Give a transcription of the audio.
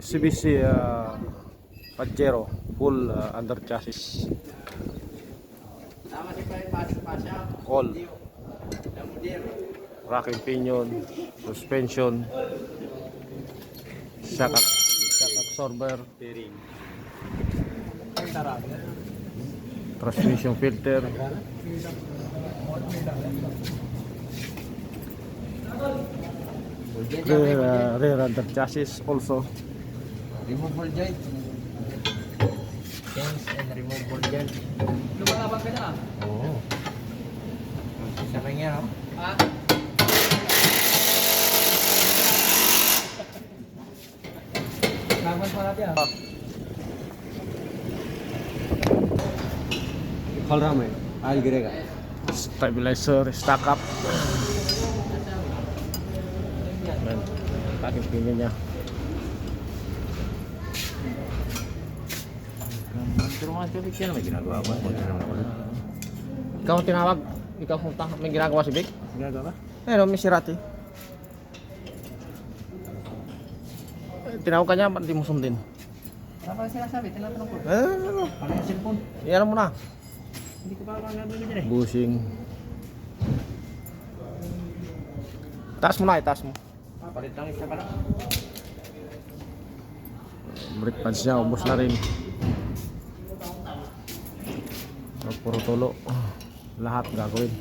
CBC Pajero full under chassis. All racking pinion, suspension, shock absorber, transmission filter, rear under chassis also. Removable joint. Change and removable joint. Lumalabang ka na. Oo. Isa ka nga, no? Ha? Laban pa natin, ha? खोल रहा हूँ मैं, आज गिरेगा। Stabilizer, stack up. Ayan, taking pinion niya. Pero mga tubig yan, may ginagawa ba? Ikaw ang tinawag? Ikaw punta? May ginagawa si Vic? Ginagawa? Ayun, may sirati. Tinawag ka niya, ba't di mo sundin? Ano pa sinasabi? Tinatanong ko. Ano? Ano yung cellphone? Iyan mo na. Hindi ko pa nabili dyan, eh. Bushing. Taas mo na, itaas mo. Palit lang isa pala. Brake pads niya, ubos na rin. So, puro tulo. Lahat gagawin.